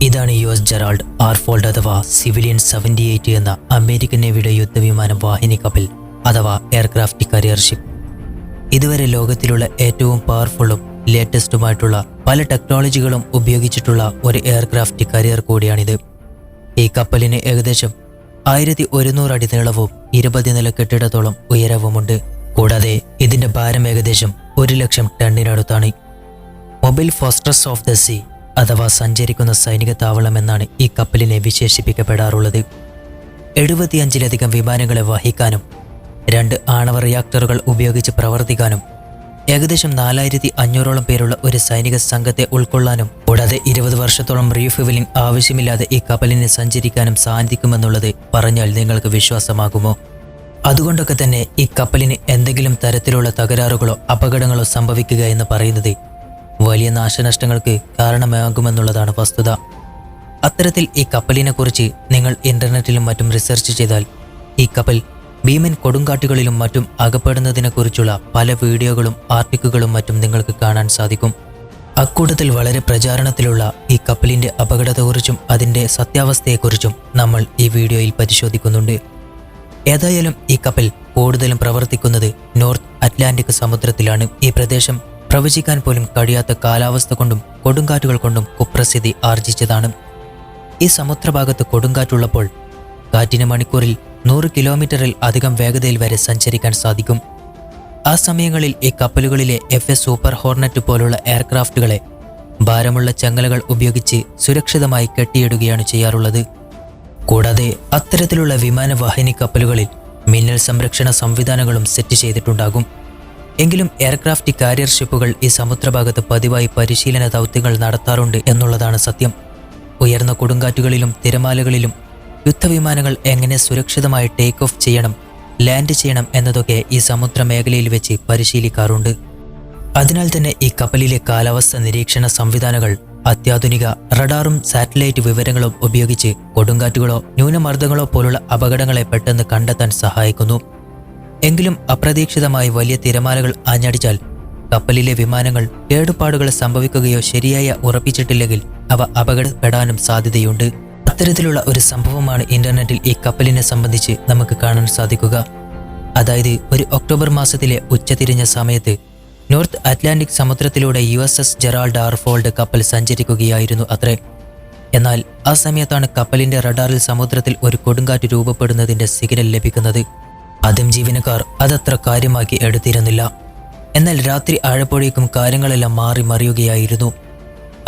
ഇതാണ് US Gerald R fold അഥവാ civilian 78 എന്ന അമേരിക്കൻ നേവിയുടെ യുദ്ധവിമാന വാഹിനി കപ്പൽ അഥവാ എയർക്രാഫ്റ്റ് കരിയർ ഷിപ്പ്. ഇതുവരെ ലോകത്തിലുള്ള ഏറ്റവും പവർഫുള്ളും ലേറ്റസ്റ്റുമായിട്ടുള്ള പല ടെക്നോളജികളും ഉപയോഗിച്ചിട്ടുള്ള ഒരു എയർക്രാഫ്റ്റ് കരിയർ കൂടിയാണിത്. ഈ കപ്പലിന് ഏകദേശം 1100 അടി നീളവും 20 നില കെട്ടിടത്തോളം ഉയരവുമുണ്ട്. കൂടാതെ ഇതിന്റെ ഭാരം ഏകദേശം 1,00,000 ടണ്ണിനടുത്താണ്. Mobile fortress of the sea അഥവാ സഞ്ചരിക്കുന്ന സൈനിക താവളം എന്നാണ് ഈ കപ്പലിനെ വിശേഷിപ്പിക്കപ്പെടാറുള്ളത്. 75ലധികം വിമാനങ്ങളെ വഹിക്കാനും 2 ആണവ റിയാക്ടറുകൾ ഉപയോഗിച്ച് പ്രവർത്തിക്കാനും ഏകദേശം 4500ഓളം പേരുള്ള ഒരു സൈനിക സംഘത്തെ ഉൾക്കൊള്ളാനും കൂടാതെ 20 വർഷത്തോളം റീഫ്യൂവലിംഗ് ആവശ്യമില്ലാതെ ഈ കപ്പലിന് സഞ്ചരിക്കാനും സാധിക്കുമെന്നുള്ളത് പറഞ്ഞാൽ നിങ്ങൾക്ക് വിശ്വാസമാകുമോ? അതുകൊണ്ടൊക്കെ തന്നെ ഈ കപ്പലിന് എന്തെങ്കിലും തരത്തിലുള്ള തകരാറുകളോ അപകടങ്ങളോ സംഭവിക്കുക എന്ന് പറയുന്നത് വലിയ നാശനഷ്ടങ്ങൾക്ക് കാരണമാകുമെന്നുള്ളതാണ് വസ്തുത. അത്തരത്തിൽ ഈ കപ്പലിനെ കുറിച്ച് നിങ്ങൾ ഇന്റർനെറ്റിലും മറ്റും റിസർച്ച് ചെയ്താൽ ഈ കപ്പൽ ഭീമൻ കൊടുങ്കാറ്റുകളിലും മറ്റും അകപ്പെടുന്നതിനെക്കുറിച്ചുള്ള പല വീഡിയോകളും ആർട്ടിക്കിളുകളും മറ്റും നിങ്ങൾക്ക് കാണാൻ സാധിക്കും. അക്കൂട്ടത്തിൽ വളരെ പ്രചാരണത്തിലുള്ള ഈ കപ്പലിന്റെ അപകടത്തെക്കുറിച്ചും അതിന്റെ സത്യാവസ്ഥയെക്കുറിച്ചും നമ്മൾ ഈ വീഡിയോയിൽ പരിശോധിക്കുന്നുണ്ട്. ഏതായാലും ഈ കപ്പൽ കൂടുതലും പ്രവർത്തിക്കുന്നത് നോർത്ത് അറ്റ്ലാന്റിക് സമുദ്രത്തിലാണ്. ഈ പ്രദേശം പ്രവചിക്കാൻ പോലും കഴിയാത്ത കാലാവസ്ഥ കൊണ്ടും കൊടുങ്കാറ്റുകൾ കൊണ്ടും കുപ്രസിദ്ധി ആർജിച്ചതാണ്. ഈ സമുദ്രഭാഗത്ത് കൊടുങ്കാറ്റുള്ളപ്പോൾ കാറ്റിന് മണിക്കൂറിൽ 100 കിലോമീറ്ററിൽ അധികം വേഗതയിൽ വരെ സഞ്ചരിക്കാൻ സാധിക്കും. ആ സമയങ്ങളിൽ ഈ കപ്പലുകളിലെ FA സൂപ്പർ ഹോർണറ്റ് പോലുള്ള എയർക്രാഫ്റ്റുകളെ ഭാരമുള്ള ചങ്ങലകൾ ഉപയോഗിച്ച് സുരക്ഷിതമായി കെട്ടിയിടുകയാണ് ചെയ്യാറുള്ളത്. കൂടാതെ അത്തരത്തിലുള്ള വിമാനവാഹിനി കപ്പലുകളിൽ മിന്നൽ സംരക്ഷണ സംവിധാനങ്ങളും സെറ്റ് ചെയ്തിട്ടുണ്ടാകും. എങ്കിലും എയർക്രാഫ്റ്റ് കാരിയർ ഷിപ്പുകൾ ഈ സമുദ്രഭാഗത്ത് പതിവായി പരിശീലന ദൗത്യങ്ങൾ നടത്താറുണ്ട് എന്നുള്ളതാണ് സത്യം. ഉയർന്ന കൊടുങ്കാറ്റുകളിലും തിരമാലകളിലും യുദ്ധവിമാനങ്ങൾ എങ്ങനെ സുരക്ഷിതമായി ടേക്ക് ഓഫ് ചെയ്യണം, ലാൻഡ് ചെയ്യണം എന്നതൊക്കെ ഈ സമുദ്ര മേഖലയിൽ വെച്ച് പരിശീലിക്കാറുണ്ട്. അതിനാൽ തന്നെ ഈ കപ്പലിലെ കാലാവസ്ഥ നിരീക്ഷണ സംവിധാനങ്ങൾ അത്യാധുനിക റഡാറും സാറ്റലൈറ്റ് വിവരങ്ങളും ഉപയോഗിച്ച് കൊടുങ്കാറ്റുകളോ ന്യൂനമർദ്ദങ്ങളോ പോലുള്ള അപകടങ്ങളെ പെട്ടെന്ന് കണ്ടെത്താൻ സഹായിക്കുന്നു. എങ്കിലും അപ്രതീക്ഷിതമായി വലിയ തിരമാലകൾ ആഞ്ഞടിച്ചാൽ കപ്പലിലെ വിമാനങ്ങൾ കേടുപാടുകൾ സംഭവിക്കുകയോ ശരിയായി ഉറപ്പിച്ചിട്ടില്ലെങ്കിൽ അവ അപകടപ്പെടാനും സാധ്യതയുണ്ട്. അത്തരത്തിലുള്ള ഒരു സംഭവമാണ് ഇന്റർനെറ്റിൽ ഈ കപ്പലിനെ സംബന്ധിച്ച് നമുക്ക് കാണാൻ സാധിക്കുക. അതായത് ഒരു ഒക്ടോബർ മാസത്തിലെ ഉച്ചതിരിഞ്ഞ സമയത്ത് നോർത്ത് അറ്റ്ലാന്റിക് സമുദ്രത്തിലൂടെ USS ജെറാൾഡ് ആർ ഫോൾഡ് കപ്പൽ സഞ്ചരിക്കുകയായിരുന്നു അത്രേ. എന്നാൽ ആ സമയത്താണ് കപ്പലിന്റെ റഡാറിൽ സമുദ്രത്തിൽ ഒരു കൊടുങ്കാറ്റ് രൂപപ്പെടുന്നതിന്റെ സിഗ്നൽ ലഭിക്കുന്നത്. ആദ്യം ജീവനക്കാർ അതത്ര കാര്യമാക്കി എടുത്തിരുന്നില്ല. എന്നാൽ രാത്രി ആഴപ്പോഴേക്കും കാര്യങ്ങളെല്ലാം മാറി മറിയുകയായിരുന്നു.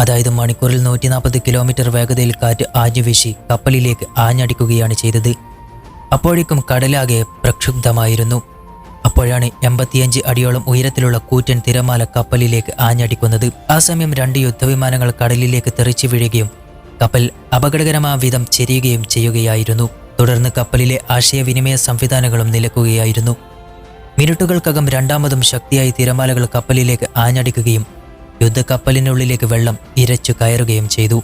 അതായത് മണിക്കൂറിൽ 140 കിലോമീറ്റർ വേഗതയിൽ കാറ്റ് ആഞ്ഞുവീശി കപ്പലിലേക്ക് ആഞ്ഞടിക്കുകയാണ് ചെയ്തത്. അപ്പോഴേക്കും കടലാകെ പ്രക്ഷുബ്ധമായിരുന്നു. അപ്പോഴാണ് 85 അടിയോളം ഉയരത്തിലുള്ള കൂറ്റൻ തിരമാല കപ്പലിലേക്ക് ആഞ്ഞടിക്കുന്നത്. ആ സമയം 2 യുദ്ധവിമാനങ്ങൾ കടലിലേക്ക് തെറിച്ചു വീഴുകയും കപ്പൽ അപകടകരമായ വിധം ചെരിയുകയും ചെയ്യുകയായിരുന്നു. തുടർന്ന് കപ്പലിലെ ആശയവിനിമയ സംവിധാനങ്ങളും നിലക്കുകയായിരുന്നു. മിനിറ്റുകൾക്കകം രണ്ടാമതും ശക്തിയായി തിരമാലകൾ കപ്പലിലേക്ക് ആഞ്ഞടിക്കുകയും യുദ്ധക്കപ്പലിനുള്ളിലേക്ക് വെള്ളം ഇരച്ചു കയറുകയും ചെയ്തു.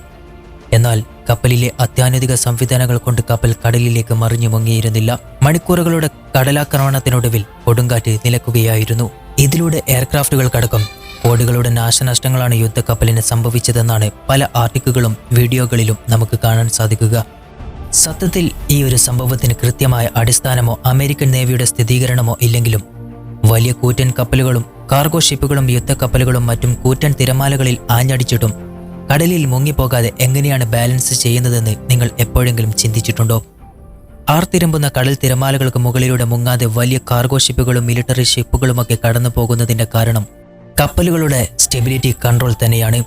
എന്നാൽ കപ്പലിലെ അത്യാധുനിക സംവിധാനങ്ങൾ കൊണ്ട് കപ്പൽ കടലിലേക്ക് മറിഞ്ഞു മുങ്ങിയിരുന്നില്ല. മണിക്കൂറുകളുടെ കടലാക്രമണത്തിനൊടുവിൽ കൊടുങ്കാറ്റ് നിലക്കുകയായിരുന്നു. ഇതിലൂടെ എയർക്രാഫ്റ്റുകൾക്കടക്കം കോടികളുടെ നാശനഷ്ടങ്ങളാണ് യുദ്ധക്കപ്പലിന് സംഭവിച്ചതെന്നാണ് പല ആർട്ടിക്കിളുകളും വീഡിയോകളിലും നമുക്ക് കാണാൻ സാധിക്കുക. സത്യത്തിൽ ഈ ഒരു സംഭവത്തിന് കൃത്യമായ അടിസ്ഥാനമോ അമേരിക്കൻ നേവിയുടെ സ്ഥിരീകരണമോ ഇല്ലെങ്കിലും വലിയ കൂറ്റൻ കപ്പലുകളും കാർഗോ ഷിപ്പുകളും യുദ്ധക്കപ്പലുകളും മറ്റും കൂറ്റൻ തിരമാലകളിൽ ആഞ്ഞടിച്ചിട്ടും കടലിൽ മുങ്ങിപ്പോകാതെ എങ്ങനെയാണ് ബാലൻസ് ചെയ്യുന്നതെന്ന് നിങ്ങൾ എപ്പോഴെങ്കിലും ചിന്തിച്ചിട്ടുണ്ടോ? ആർത്തിരമ്പുന്ന കടൽ തിരമാലകൾക്ക് മുകളിലൂടെ മുങ്ങാതെ വലിയ കാർഗോ ഷിപ്പുകളും മിലിറ്ററി ഷിപ്പുകളുമൊക്കെ കടന്നു പോകുന്നതിന്റെ കാരണം കപ്പലുകളുടെ സ്റ്റെബിലിറ്റി കൺട്രോൾ തന്നെയാണ്.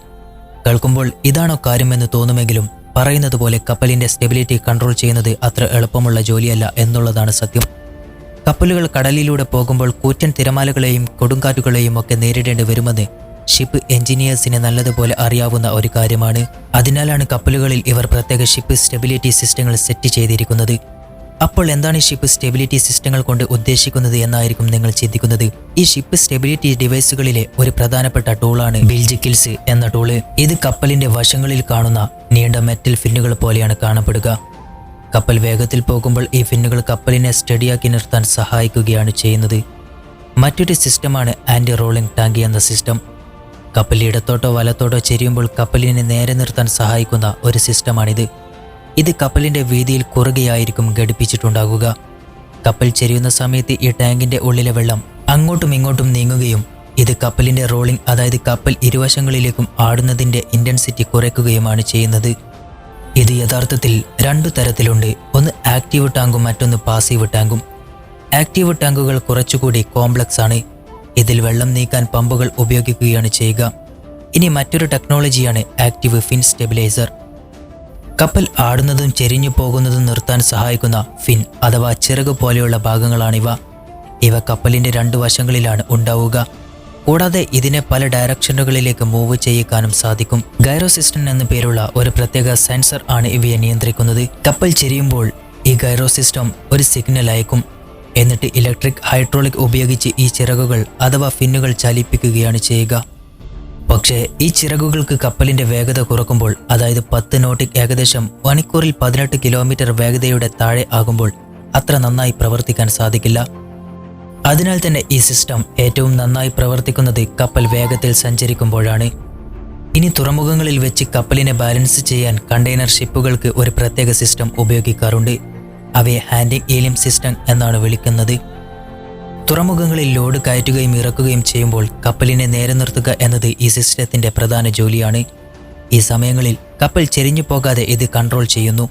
കേൾക്കുമ്പോൾ ഇതാണോ കാര്യമെന്ന് തോന്നുമെങ്കിലും പറയുന്നത് പോലെ കപ്പലിന്റെ സ്റ്റെബിലിറ്റി കൺട്രോൾ ചെയ്യുന്നത് അത്ര എളുപ്പമുള്ള ജോലിയല്ല എന്നുള്ളതാണ് സത്യം. കപ്പലുകൾ കടലിലൂടെ പോകുമ്പോൾ കൂറ്റൻ തിരമാലകളെയും കൊടുങ്കാറ്റുകളെയും ഒക്കെ നേരിടേണ്ടി വരുമെന്ന് ഷിപ്പ് എഞ്ചിനീയേഴ്സിന് നല്ലതുപോലെ അറിയാവുന്ന ഒരു കാര്യമാണ്. അതിനാലാണ് കപ്പലുകളിൽ ഇവർ പ്രത്യേക ഷിപ്പ് സ്റ്റെബിലിറ്റി സിസ്റ്റങ്ങൾ സെറ്റ് ചെയ്തിരിക്കുന്നത്. അപ്പോൾ എന്താണ് ഈ ഷിപ്പ് സ്റ്റെബിലിറ്റി സിസ്റ്റങ്ങൾ കൊണ്ട് ഉദ്ദേശിക്കുന്നത് എന്നായിരിക്കും നിങ്ങൾ ചിന്തിക്കുന്നത്. ഈ ഷിപ്പ് സ്റ്റെബിലിറ്റി ഡിവൈസുകളിലെ ഒരു പ്രധാനപ്പെട്ട ടൂളാണ് ബിൽജിക്കിൽസ് എന്ന ടൂള്. ഇത് കപ്പലിന്റെ വശങ്ങളിൽ കാണുന്ന നീണ്ട മെറ്റൽ ഫിന്നുകൾ പോലെയാണ് കാണപ്പെടുക. കപ്പൽ വേഗത്തിൽ പോകുമ്പോൾ ഈ ഫിന്നുകൾ കപ്പലിനെ സ്റ്റഡിയാക്കി നിർത്താൻ സഹായിക്കുകയാണ് ചെയ്യുന്നത്. മറ്റൊരു സിസ്റ്റമാണ് ആന്റി റോളിംഗ് ടാങ്ക് എന്ന സിസ്റ്റം. കപ്പൽ ഇടത്തോട്ടോ വലത്തോട്ടോ ചെരിയുമ്പോൾ കപ്പലിനെ നേരെ നിർത്താൻ സഹായിക്കുന്ന ഒരു സിസ്റ്റമാണിത്. ഇത് കപ്പലിന്റെ വീതിയിൽ കുറുകെയായിരിക്കും ഘടിപ്പിച്ചിട്ടുണ്ടാകുക. കപ്പൽ ചെരിയുന്ന സമയത്ത് ഈ ടാങ്കിന്റെ ഉള്ളിലെ വെള്ളം അങ്ങോട്ടും ഇങ്ങോട്ടും നീങ്ങുകയും ഇത് കപ്പലിന്റെ റോളിംഗ്, അതായത് കപ്പൽ ഇരുവശങ്ങളിലേക്കും ആടുന്നതിന്റെ ഇന്റൻസിറ്റി കുറയ്ക്കുകയുമാണ് ചെയ്യുന്നത്. ഇത് യഥാർത്ഥത്തിൽ രണ്ടു തരത്തിലുണ്ട്. ഒന്ന് ആക്റ്റീവ് ടാങ്കും മറ്റൊന്ന് പാസീവ് ടാങ്കും. ആക്റ്റീവ് ടാങ്കുകൾ കുറച്ചുകൂടി കോംപ്ലക്സ് ആണ്. ഇതിൽ വെള്ളം നീക്കാൻ പമ്പുകൾ ഉപയോഗിക്കുകയാണ് ചെയ്യുക. ഇനി മറ്റൊരു ടെക്നോളജിയാണ് ആക്റ്റീവ് ഫിൻ സ്റ്റെബിലൈസർ. കപ്പൽ ആടുന്നതും ചെരിഞ്ഞു പോകുന്നതും നിർത്താൻ സഹായിക്കുന്ന ഫിൻ അഥവാ ചിറക് പോലെയുള്ള ഭാഗങ്ങളാണിവ. ഇവ കപ്പലിന്റെ രണ്ടു വശങ്ങളിലാണ് ഉണ്ടാവുക. കൂടാതെ ഇതിനെ പല ഡയറക്ഷനുകളിലേക്ക് മൂവ് ചെയ്യിക്കാനും സാധിക്കും. ഗൈറോ സിസ്റ്റം എന്ന പേരുള്ള ഒരു പ്രത്യേക സെൻസർ ആണ് ഇവയെ നിയന്ത്രിക്കുന്നത്. കപ്പൽ ചെരിയുമ്പോൾ ഈ ഗൈറോ സിസ്റ്റം ഒരു സിഗ്നൽ അയക്കും. എന്നിട്ട് ഇലക്ട്രിക് ഹൈഡ്രോളിക് ഉപയോഗിച്ച് ഈ ചിറകുകൾ അഥവാ ഫിന്നുകൾ ചലിപ്പിക്കുകയാണ് ചെയ്യുക. പക്ഷേ ഈ ചിറകുകൾക്ക് കപ്പലിന്റെ വേഗത കുറക്കുമ്പോൾ, അതായത് 10 നോട്ടിക് ഏകദേശം മണിക്കൂറിൽ 18 കിലോമീറ്റർ വേഗതയുടെ താഴെ ആകുമ്പോൾ അത്ര നന്നായി പ്രവർത്തിക്കാൻ സാധിക്കില്ല. അതിനാൽ തന്നെ ഈ സിസ്റ്റം ഏറ്റവും നന്നായി പ്രവർത്തിക്കുന്നത് കപ്പൽ വേഗത്തിൽ സഞ്ചരിക്കുമ്പോഴാണ്. ഇനി തുറമുഖങ്ങളിൽ വെച്ച് കപ്പലിനെ ബാലൻസ് ചെയ്യാൻ കണ്ടെയ്നർ ഷിപ്പുകൾക്ക് ഒരു പ്രത്യേക സിസ്റ്റം ഉപയോഗിക്കാറുണ്ട്. അവയെ ഹാൻഡിങ് ഏലിയം സിസ്റ്റം എന്നാണ് വിളിക്കുന്നത്. തുറമുഖങ്ങളിൽ ലോഡ് കയറ്റുകയും ഇറക്കുകയും ചെയ്യുമ്പോൾ കപ്പലിനെ നേരെ നിർത്തുക എന്നത് ഈ സിസ്റ്റത്തിന്റെ പ്രധാന ജോലിയാണ്. ഈ സമയങ്ങളിൽ കപ്പൽ ചെരിഞ്ഞു പോകാതെ ഇത് കൺട്രോൾ ചെയ്യുന്നു.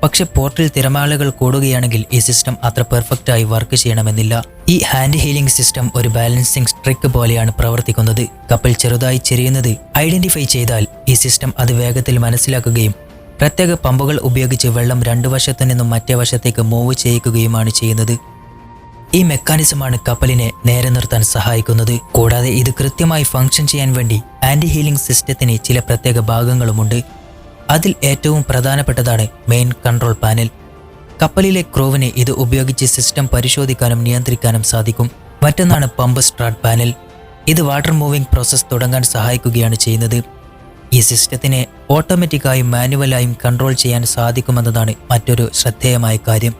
പക്ഷെ പോർട്ടിൽ തിരമാലകൾ കൂടുകയാണെങ്കിൽ ഈ സിസ്റ്റം അത്ര പെർഫെക്റ്റായി വർക്ക് ചെയ്യണമെന്നില്ല. ഈ ഹാൻഡ് ഹീലിംഗ് സിസ്റ്റം ഒരു ബാലൻസിംഗ് ട്രിക്ക് പോലെയാണ് പ്രവർത്തിക്കുന്നത്. കപ്പൽ ചെറുതായി ചെരിയുന്നത് ഐഡന്റിഫൈ ചെയ്താൽ ഈ സിസ്റ്റം അത് വേഗത്തിൽ മനസ്സിലാക്കുകയും പ്രത്യേക പമ്പുകൾ ഉപയോഗിച്ച് വെള്ളം രണ്ടു വശത്തു നിന്നും മറ്റേ വശത്തേക്ക് മൂവ് ചെയ്യിക്കുകയുമാണ് ചെയ്യുന്നത്. ഈ മെക്കാനിസമാണ് കപ്പലിനെ നേരെ നിർത്താൻ സഹായിക്കുന്നത്. കൂടാതെ ഇത് കൃത്യമായി ഫംഗ്ഷൻ ചെയ്യാൻ വേണ്ടി ആന്റി ഹീലിംഗ് സിസ്റ്റത്തിന് ചില പ്രത്യേക ഭാഗങ്ങളുമുണ്ട്. അതിൽ ഏറ്റവും പ്രധാനപ്പെട്ടതാണ് മെയിൻ കൺട്രോൾ പാനൽ. കപ്പലിലെ ക്രൂവിന് ഇത് ഉപയോഗിച്ച് സിസ്റ്റം പരിശോധിക്കാനും നിയന്ത്രിക്കാനും സാധിക്കും. മറ്റൊന്നാണ് പമ്പ് സ്റ്റാർട്ട് പാനൽ. ഇത് വാട്ടർ മൂവിംഗ് പ്രോസസ്സ് തുടങ്ങാൻ സഹായിക്കുകയാണ് ചെയ്യുന്നത്. ഈ സിസ്റ്റത്തിനെ ഓട്ടോമാറ്റിക്കായും മാനുവലായും കൺട്രോൾ ചെയ്യാൻ സാധിക്കുമെന്നതാണ് മറ്റൊരു ശ്രദ്ധേയമായ കാര്യം.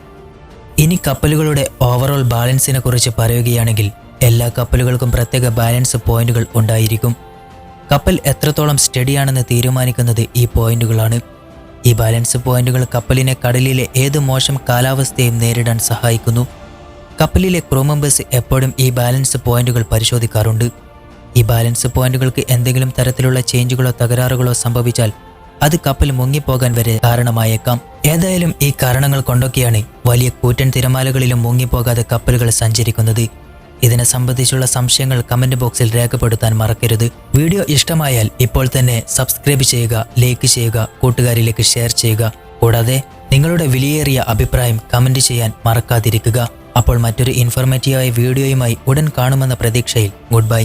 ഇനി കപ്പലുകളുടെ ഓവറോൾ ബാലൻസിനെ കുറിച്ച് പറയുകയാണെങ്കിൽ എല്ലാ കപ്പലുകൾക്കും പ്രത്യേക ബാലൻസ് പോയിന്റുകൾ ഉണ്ടായിരിക്കും. കപ്പൽ എത്രത്തോളം സ്റ്റഡിയാണെന്ന് തീരുമാനിക്കുന്നത് ഈ പോയിന്റുകളാണ്. ഈ ബാലൻസ് പോയിന്റുകൾ കപ്പലിനെ കടലിലെ ഏത് മോശം കാലാവസ്ഥയും നേരിടാൻ സഹായിക്കുന്നു. കപ്പലിലെ ക്രൂ മെമ്പേഴ്സ് എപ്പോഴും ഈ ബാലൻസ് പോയിന്റുകൾ പരിശോധിക്കാറുണ്ട്. ഈ ബാലൻസ് പോയിന്റുകൾക്ക് എന്തെങ്കിലും തരത്തിലുള്ള ചേഞ്ചുകളോ തകരാറുകളോ സംഭവിച്ചാൽ അത് കപ്പൽ മുങ്ങിപ്പോകാൻ വരെ കാരണമായേക്കാം. ഏതായാലും ഈ കാരണങ്ങൾ കൊണ്ടൊക്കെയാണ് വലിയ കൂറ്റൻ തിരമാലകളിലും മുങ്ങിപ്പോകാതെ കപ്പലുകൾ സഞ്ചരിക്കുന്നത്. ഇതിനെ സംബന്ധിച്ചുള്ള സംശയങ്ങൾ കമന്റ് ബോക്സിൽ രേഖപ്പെടുത്താൻ മറക്കരുത്. വീഡിയോ ഇഷ്ടമായാൽ ഇപ്പോൾ തന്നെ സബ്സ്ക്രൈബ് ചെയ്യുക, ലൈക്ക് ചെയ്യുക, കൂട്ടുകാരിലേക്ക് ഷെയർ ചെയ്യുക. കൂടാതെ നിങ്ങളുടെ വിലയേറിയ അഭിപ്രായം കമന്റ് ചെയ്യാൻ മറക്കാതിരിക്കുക. അപ്പോൾ മറ്റൊരു ഇൻഫോർമേറ്റീവായ വീഡിയോയുമായി ഉടൻ കാണുമെന്ന പ്രതീക്ഷയിൽ ഗുഡ് ബൈ.